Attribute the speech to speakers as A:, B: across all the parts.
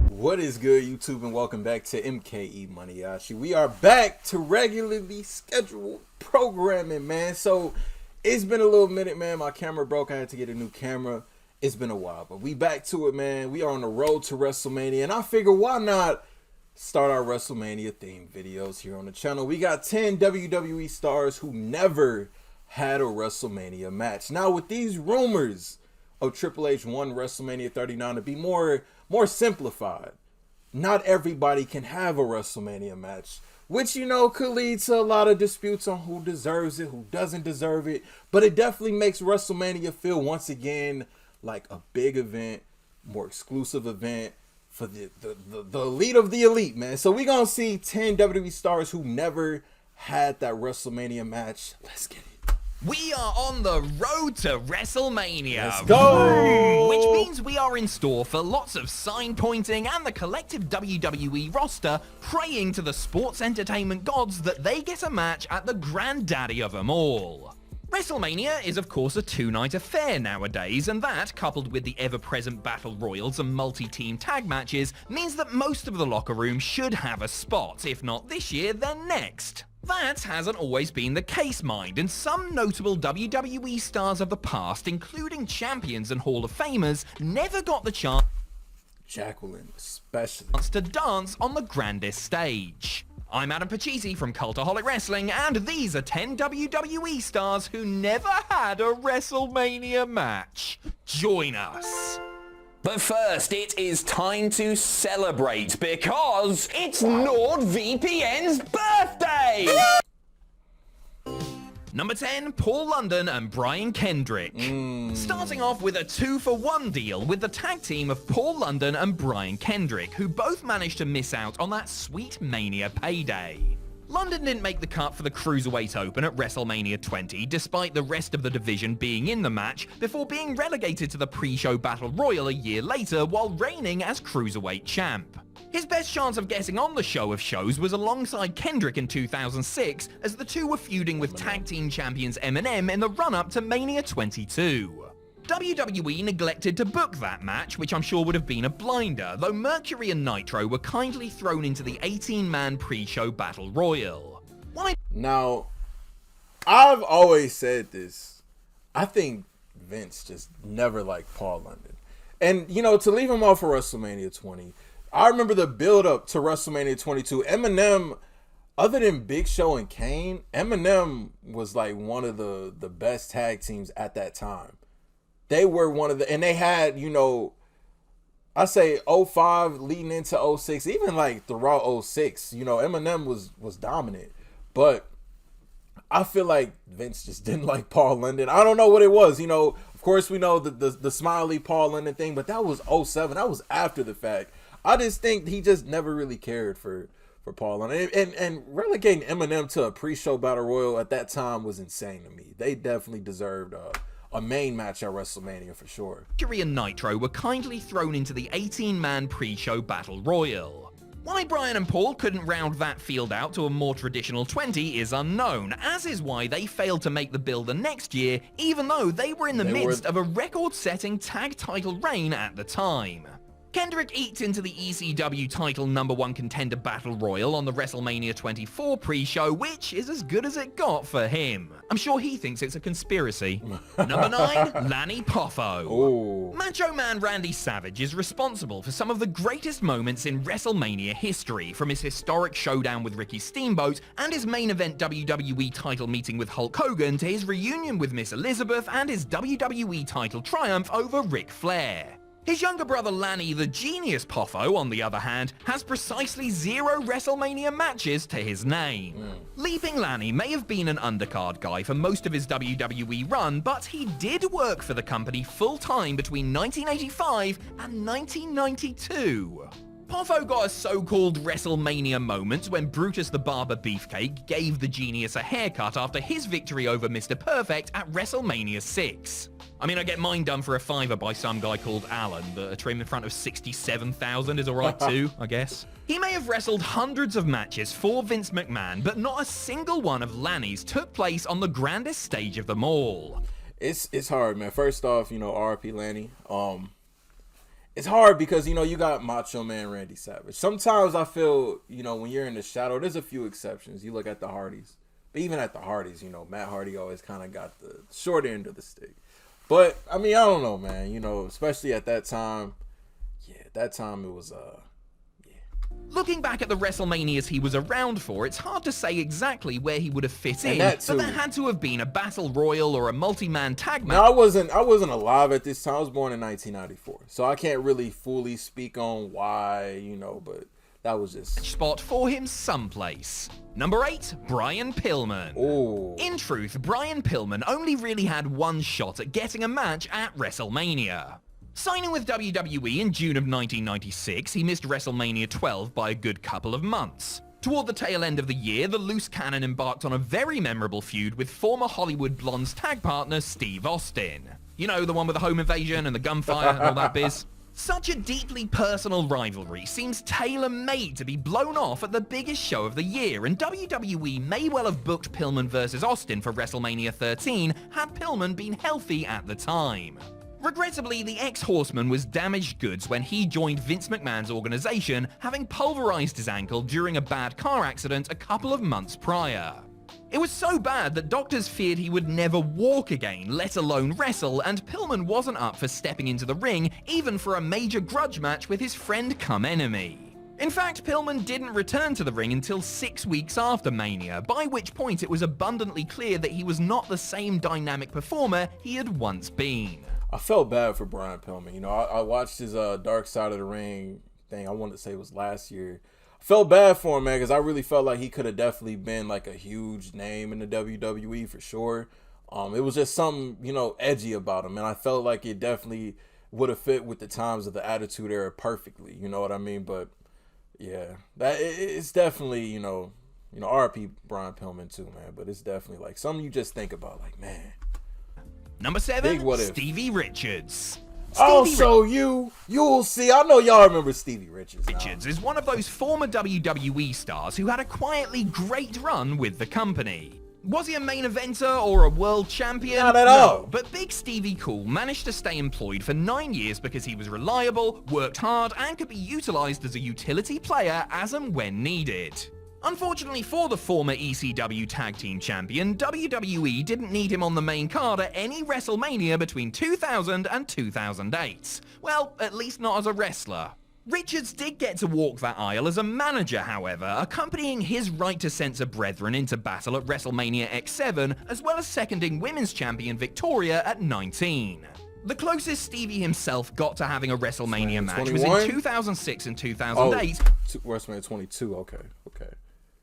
A: What is good, YouTube, and welcome back to MKE MANIACI. We are back to regularly scheduled programming, man. So it's been a little minute, man. My camera broke. I had to get a new camera. It's been a while, but we back to it, man. We are on the road to WrestleMania, and I figure why not start our WrestleMania themed videos here on the channel. We got 10 WWE stars who never had a WrestleMania match. Now, with these rumors of Triple H won WrestleMania 39 to be more simplified, not everybody can have a WrestleMania match, which, you know, could lead to a lot of disputes on who deserves it, who doesn't deserve it. But it definitely makes WrestleMania feel once again like a big event, more exclusive event for the elite of the elite, man. So we're gonna see 10 WWE stars who never had that WrestleMania match. Let's get it.
B: We are on the road to WrestleMania.
A: Let's go!
B: Which means we are in store for lots of sign pointing and the collective WWE roster praying to the sports entertainment gods that they get a match at the granddaddy of them all. WrestleMania is of course a two-night affair nowadays, and that, coupled with the ever-present battle royals and multi-team tag matches, means that most of the locker room should have a spot, if not this year, then next. That hasn't always been the case, mind, and some notable WWE stars of the past, including champions and Hall of Famers, never got the chance
A: Jacqueline, especially,
B: to dance on the grandest stage. I'm Adam Pachisi from Cultaholic Wrestling, and these are 10 WWE stars who never had a WrestleMania match. Join us.
C: But first, it is time to celebrate because it's NordVPN's birthday!
B: Number 10, Paul London and Brian Kendrick. Starting off with a 2-for-1 deal with the tag team of Paul London and Brian Kendrick, who both managed to miss out on that sweet Mania payday. London didn't make the cut for the Cruiserweight Open at WrestleMania 20, despite the rest of the division being in the match, before being relegated to the pre-show Battle Royal a year later while reigning as Cruiserweight champ. His best chance of getting on the show of shows was alongside Kendrick in 2006, as the two were feuding with tag team champions Eminem in the run-up to Mania 22. WWE neglected to book that match, which I'm sure would have been a blinder, though Mercury and Nitro were kindly thrown into the 18-man pre-show Battle Royal.
A: Now, I've always said this. I think Vince just never liked Paul London. And, you know, to leave him off for WrestleMania 20, I remember the build-up to WrestleMania 22. Eminem, other than Big Show and Kane, Eminem was like one of the best tag teams at that time. They were one of the, and they had, you know, I say 05 leading into 06, even like throughout 06, you know, Eminem was dominant. But I feel like Vince just didn't like Paul London. I don't know what it was, you know. Of course, we know the smiley Paul London thing, but that was 07. That was after the fact. I just think he just never really cared for Paul London. And relegating Eminem to a pre-show Battle Royal at that time was insane to me. They definitely deserved a main match at WrestleMania for sure.
B: Mercury and Nitro were kindly thrown into the 18-man pre-show Battle Royal. Why Brian and Paul couldn't round that field out to a more traditional 20 is unknown, as is why they failed to make the bill the next year, even though they were in the midst of a record-setting tag title reign at the time. Kendrick eked into the ECW title #1 contender Battle Royal on the WrestleMania 24 pre-show, which is as good as it got for him. I'm sure he thinks it's a conspiracy. Number 9, Lanny Poffo.
A: Ooh.
B: Macho Man Randy Savage is responsible for some of the greatest moments in WrestleMania history, from his historic showdown with Ricky Steamboat and his main event WWE title meeting with Hulk Hogan, to his reunion with Miss Elizabeth and his WWE title triumph over Ric Flair. His younger brother Lanny the Genius Poffo, on the other hand, has precisely 0 WrestleMania matches to his name. Leaping Lanny may have been an undercard guy for most of his WWE run, but he did work for the company full-time between 1985 and 1992. Poffo got a so-called WrestleMania moment when Brutus the Barber Beefcake gave the Genius a haircut after his victory over Mr. Perfect at WrestleMania 6. I mean, I get mine done for a $5 by some guy called Alan, but a trim in front of 67,000 is alright too, I guess. He may have wrestled hundreds of matches for Vince McMahon, but not a single one of Lanny's took place on the grandest stage of them all.
A: It's hard, man. First off, R.I.P. Lanny. It's hard because, you got Macho Man Randy Savage. Sometimes I feel, when you're in the shadow, there's a few exceptions. You look at the Hardys. But even at the Hardys, Matt Hardy always kind of got the short end of the stick. But, I mean, I don't know, man. Especially at that time. Yeah, that time it was,
B: Looking back at the WrestleManias he was around for, it's hard to say exactly where he would have fit in,
A: but
B: there had to have been a battle royal or a multi-man tag match.
A: No, I wasn't alive at this time. I was born in 1994, so I can't really fully speak on why, but that was just
B: spot for him someplace. Number 8, Brian Pillman.
A: Ooh.
B: In truth, Brian Pillman only really had one shot at getting a match at WrestleMania. Signing with WWE in June of 1996, he missed WrestleMania 12 by a good couple of months. Toward the tail end of the year, the loose cannon embarked on a very memorable feud with former Hollywood Blondes tag partner Steve Austin. The one with the home invasion and the gunfire and all that biz. Such a deeply personal rivalry seems tailor-made to be blown off at the biggest show of the year, and WWE may well have booked Pillman vs. Austin for WrestleMania 13 had Pillman been healthy at the time. Regrettably, the ex-Horseman was damaged goods when he joined Vince McMahon's organization, having pulverized his ankle during a bad car accident a couple of months prior. It was so bad that doctors feared he would never walk again, let alone wrestle, and Pillman wasn't up for stepping into the ring, even for a major grudge match with his friend-cum-enemy. In fact, Pillman didn't return to the ring until 6 weeks after Mania, by which point it was abundantly clear that he was not the same dynamic performer he had once been.
A: I felt bad for Brian Pillman. I watched his Dark Side of the Ring thing. I wanted to say it was last year. I felt bad for him, man, because I really felt like he could have definitely been like a huge name in the WWE for sure. It was just something, edgy about him, and I felt like it definitely would have fit with the times of the Attitude Era perfectly. You know what I mean? But yeah, it's definitely, R.I.P. Brian Pillman too, man. But it's definitely like something you just think about, like, man.
B: Number 7, Stevie Richards.
A: You'll see. I know y'all remember Stevie Richards.
B: Richards is one of those former WWE stars who had a quietly great run with the company. Was he a main eventer or a world champion?
A: Not at all.
B: But Big Stevie Cool managed to stay employed for 9 years because he was reliable, worked hard, and could be utilized as a utility player as and when needed. Unfortunately for the former ECW Tag Team Champion, WWE didn't need him on the main card at any WrestleMania between 2000 and 2008. Well, at least not as a wrestler. Richards did get to walk that aisle as a manager, however, accompanying his Right to Censor brethren into battle at WrestleMania X7, as well as seconding Women's Champion Victoria at 19. The closest Stevie himself got to having a WrestleMania match was in 2006 and 2008.
A: WrestleMania 22, okay.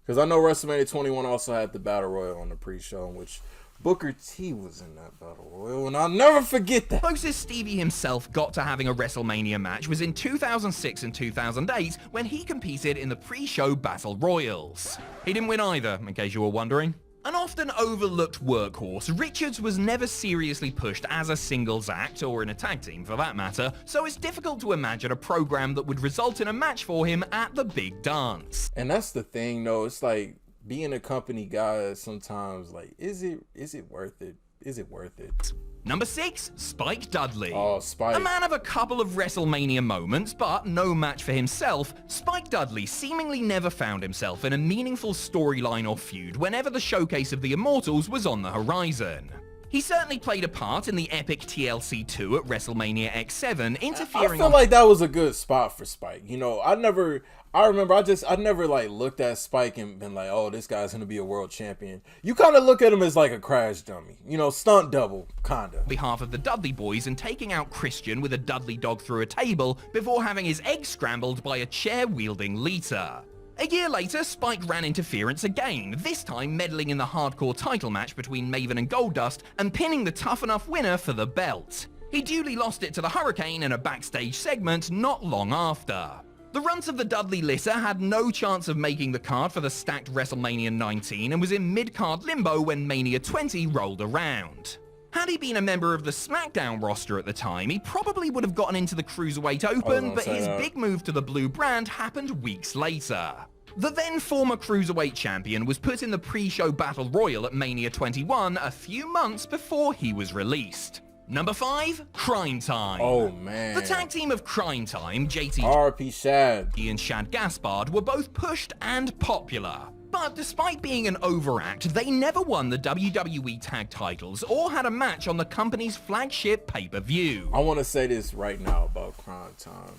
A: Because I know WrestleMania 21 also had the Battle Royal on the pre-show, in which Booker T was in that Battle Royal, and I'll never forget that.
B: Closest Stevie himself got to having a WrestleMania match was in 2006 and 2008, when he competed in the pre-show Battle Royals. He didn't win either, in case you were wondering. An often overlooked workhorse, Richards was never seriously pushed as a singles act, or in a tag team for that matter, so it's difficult to imagine a program that would result in a match for him at the big dance.
A: And that's the thing, though. It's like being a company guy sometimes, like, is it worth it? Is it worth it?
B: Number 6, Spike Dudley.
A: Oh, Spike.
B: A man of a couple of WrestleMania moments, but no match for himself, Spike Dudley seemingly never found himself in a meaningful storyline or feud whenever the showcase of the Immortals was on the horizon. He certainly played a part in the epic TLC 2 at WrestleMania X7, interfering.
A: I feel like that was a good spot for Spike. I never like looked at Spike and been like, oh, this guy's gonna be a world champion. You kind of look at him as like a crash dummy, stunt double, kinda.
B: On behalf of the Dudley boys and taking out Christian with a Dudley dog through a table before having his eggs scrambled by a chair-wielding Lita. A year later, Spike ran interference again, this time meddling in the hardcore title match between Maven and Goldust and pinning the Tough Enough winner for the belt. He duly lost it to the Hurricane in a backstage segment not long after. The runt of the Dudley litter had no chance of making the card for the stacked WrestleMania 19 and was in mid-card limbo when Mania 20 rolled around. Had he been a member of the SmackDown roster at the time, he probably would have gotten into the Cruiserweight Open, but his big move to the blue brand happened weeks later. The then former Cruiserweight champion was put in the pre-show Battle Royal at Mania 21 a few months before he was released. Number 5, Crime Time.
A: Oh, man.
B: The tag team of Crime Time, JT
A: R.P. Shad
B: and Shad Gaspard, were both pushed and popular. But despite being an overact, they never won the WWE tag titles or had a match on the company's flagship pay-per-view.
A: I want to say this right now about Crime Time.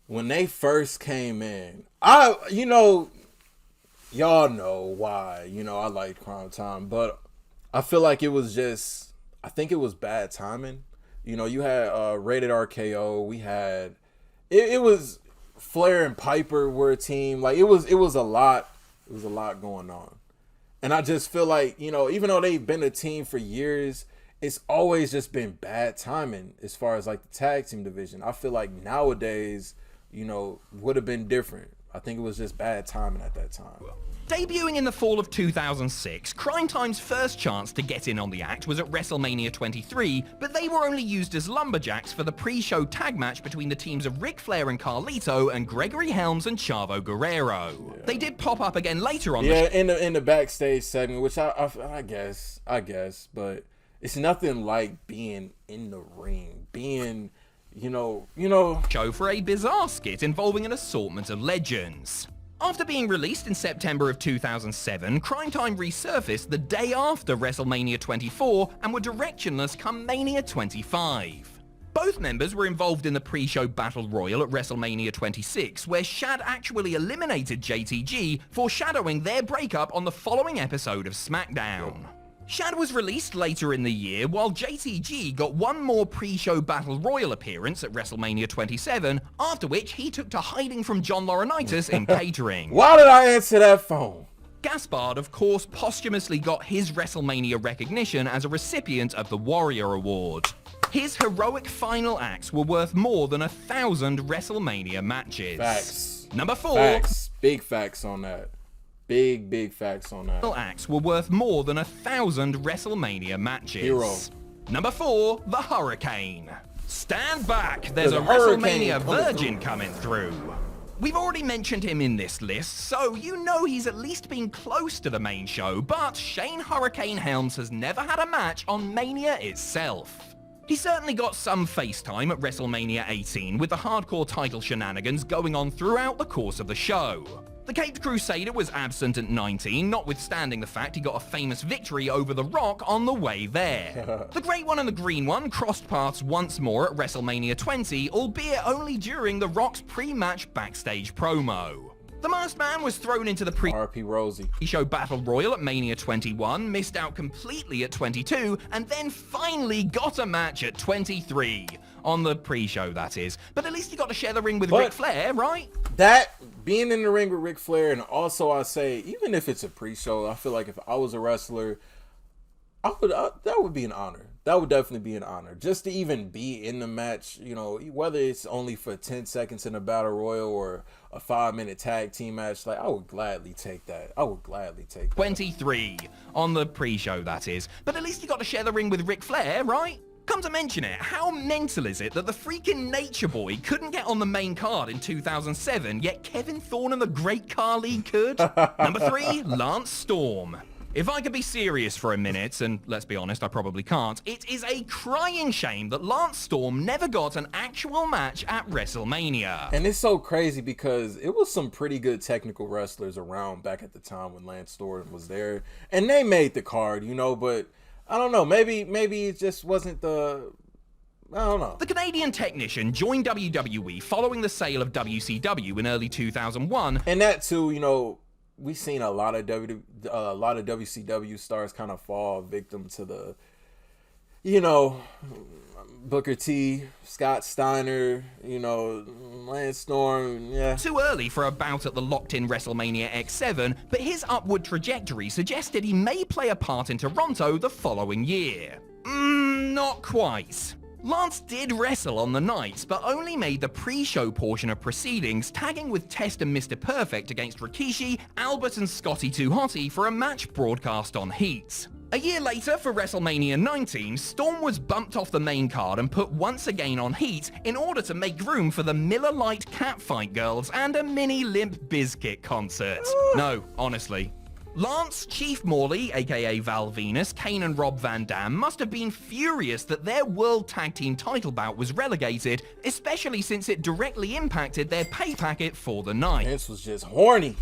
A: When they first came in, y'all know why, I liked Crime Time, but I feel like it was just, I think it was bad timing. You had Rated RKO, we had, it was Flair and Piper were a team, like it was a lot going on. And I just feel like, even though they've been a team for years, it's always just been bad timing as far as like the tag team division. I feel like nowadays, would have been different. I think it was just bad timing at that time.
B: Debuting in the fall of 2006, Crime Time's first chance to get in on the act was at WrestleMania 23, but they were only used as lumberjacks for the pre-show tag match between the teams of Ric Flair and Carlito and Gregory Helms and Chavo Guerrero. Yeah. They did pop up again later on
A: in the backstage segment, which I guess, but it's nothing like being in the ring, being
B: show for a bizarre skit involving an assortment of legends. After being released in September of 2007, Crime Time resurfaced the day after WrestleMania 24 and were directionless come Mania 25. Both members were involved in the pre-show Battle Royal at WrestleMania 26, where Shad actually eliminated JTG, foreshadowing their breakup on the following episode of SmackDown. Shad was released later in the year, while JTG got one more pre-show Battle Royal appearance at WrestleMania 27, after which he took to hiding from John Laurinaitis in catering.
A: Why did I answer that phone?
B: Gaspard, of course, posthumously got his WrestleMania recognition as a recipient of the Warrior Award. His heroic final acts were worth more than 1,000 WrestleMania matches.
A: Facts.
B: Number 4.
A: Facts. Big facts on that. Big facts on that.
B: Acts were worth more than 1,000 WrestleMania matches.
A: Hero.
B: Number 4, the Hurricane. Stand back, there's a WrestleMania virgin coming through. We've already mentioned him in this list, so he's at least been close to the main show, but Shane Hurricane Helms has never had a match on Mania itself. He certainly got some face time at WrestleMania 18, with the hardcore title shenanigans going on throughout the course of the show. The Caped Crusader was absent at 19, notwithstanding the fact he got a famous victory over The Rock on the way there. The Great One and the Green One crossed paths once more at WrestleMania 20, albeit only during The Rock's pre-match backstage promo. The Masked Man was thrown into the
A: R.P. Rosie
B: pre-show Battle Royal at Mania 21, missed out completely at 22, and then finally got a match at 23. On the pre-show, that is. But at least he got to share the ring with Ric Flair, right?
A: That, being in the ring with Ric Flair, and also I say, even if it's a pre-show, I feel like if I was a wrestler, that would be an honor. That would definitely be an honor. Just to even be in the match, whether it's only for 10 seconds in a Battle Royal or a 5-minute tag team match, like, I would gladly take that.
B: 23. On the pre-show, that is. But at least he got to share the ring with Ric Flair, right? Come to mention it, how mental is it that the freaking Nature Boy couldn't get on the main card in 2007, yet Kevin Thorne and the Great Khali could? Number 3, Lance Storm. If I could be serious for a minute, and let's be honest, I probably can't, it is a crying shame that Lance Storm never got an actual match at WrestleMania.
A: And it's so crazy because it was some pretty good technical wrestlers around back at the time when Lance Storm was there, and they made the card, but I don't know, maybe it just wasn't I don't know.
B: The Canadian technician joined WWE following the sale of WCW in early 2001.
A: And that too, we've seen a lot of WCW stars kind of fall victim to the, Booker T, Scott Steiner, Lance Storm, yeah.
B: Too early for a bout at the locked-in WrestleMania X7, but his upward trajectory suggested he may play a part in Toronto the following year. Not quite. Lance did wrestle on the nights, but only made the pre-show portion of proceedings, tagging with Test and Mr. Perfect against Rikishi, Albert and Scotty 2 Hotty for a match broadcast on Heat. A year later, for WrestleMania 19, Storm was bumped off the main card and put once again on Heat in order to make room for the Miller Lite Catfight Girls and a mini Limp Bizkit concert. No, honestly. Lance, Chief Morley, aka Val Venus, Kane and Rob Van Dam must have been furious that their World Tag Team title bout was relegated, especially since it directly impacted their pay packet for the night.
A: This was just horny.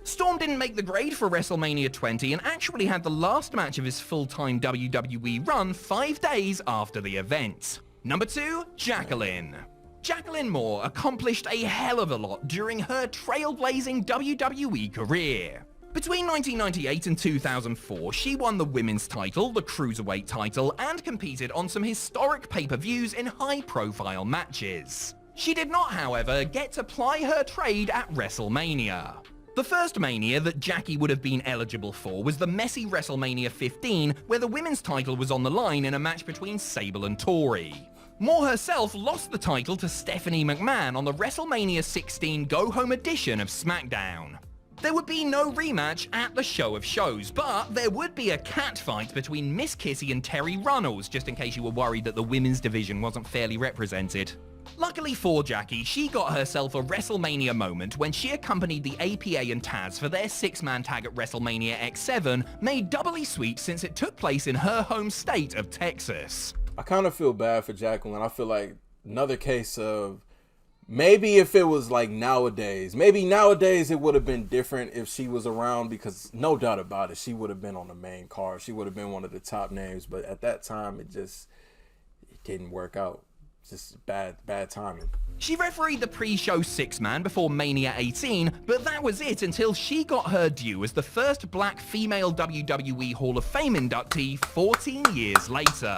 B: Storm didn't make the grade for WrestleMania 20 and actually had the last match of his full-time WWE run 5 days after the event. Number 2, Jacqueline. Jacqueline Moore accomplished a hell of a lot during her trailblazing WWE career. Between 1998 and 2004, she won the women's title, the cruiserweight title, and competed on some historic pay-per-views in high-profile matches. She did not, however, get to ply her trade at WrestleMania. The first Mania that Jackie would have been eligible for was the messy WrestleMania 15, where the women's title was on the line in a match between Sable and Tori. Moore herself lost the title to Stephanie McMahon on the WrestleMania 16 Go-Home edition of SmackDown. There would be no rematch at the Show of Shows, but there would be a catfight between Miss Kissy and Terry Runnels, just in case you were worried that the women's division wasn't fairly represented. Luckily for Jackie, she got herself a WrestleMania moment when she accompanied the APA and Taz for their 6-man tag at WrestleMania X7, made doubly sweet since it took place in her home state of Texas.
A: I kind of feel bad for Jacqueline. I feel like another case of maybe if it was like nowadays, it would have been different if she was around, because no doubt about it, she would have been on the main card. She would have been one of the top names, but at that time, it didn't work out. Just bad timing.
B: She refereed the pre-show 6-man before Mania 18, but that was it until she got her due as the first black female WWE Hall of Fame inductee 14 years later.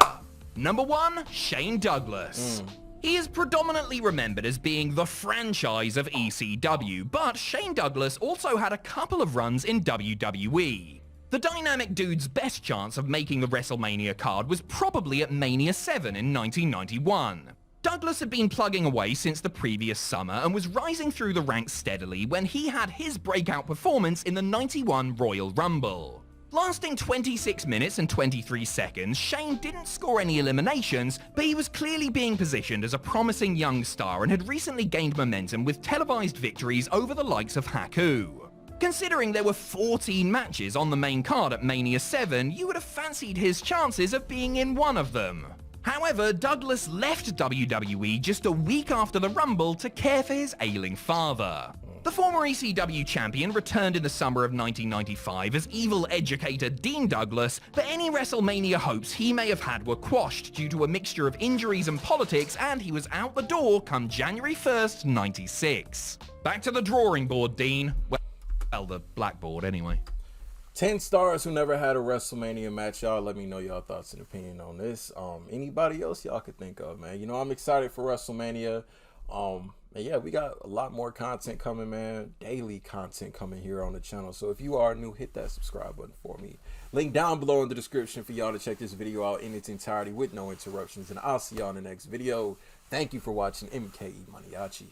B: Number 1, Shane Douglas. He is predominantly remembered as being the franchise of ECW, but Shane Douglas also had a couple of runs in WWE. The dynamic dude's best chance of making the WrestleMania card was probably at Mania 7 in 1991. Douglas had been plugging away since the previous summer and was rising through the ranks steadily when he had his breakout performance in the 91 Royal Rumble. Lasting 26 minutes and 23 seconds, Shane didn't score any eliminations, but he was clearly being positioned as a promising young star and had recently gained momentum with televised victories over the likes of Haku. Considering there were 14 matches on the main card at Mania 7, you would have fancied his chances of being in one of them. However, Douglas left WWE just a week after the Rumble to care for his ailing father. The former ECW champion returned in the summer of 1995 as evil educator Dean Douglas, but any WrestleMania hopes he may have had were quashed due to a mixture of injuries and politics, and he was out the door come January 1st, 96. Back to the drawing board, Dean. Well, the blackboard anyway.
A: 10 stars who never had a WrestleMania match. Y'all let me know y'all thoughts and opinion on this. Anybody else y'all could think of, man. You know, I'm excited for WrestleMania. And yeah, we got a lot more content coming, man. Daily content coming here on the channel. So if you are new, hit that subscribe button for me. Link down below in the description for y'all to check this video out in its entirety with no interruptions. And I'll see y'all in the next video. Thank you for watching MKE MANIACI.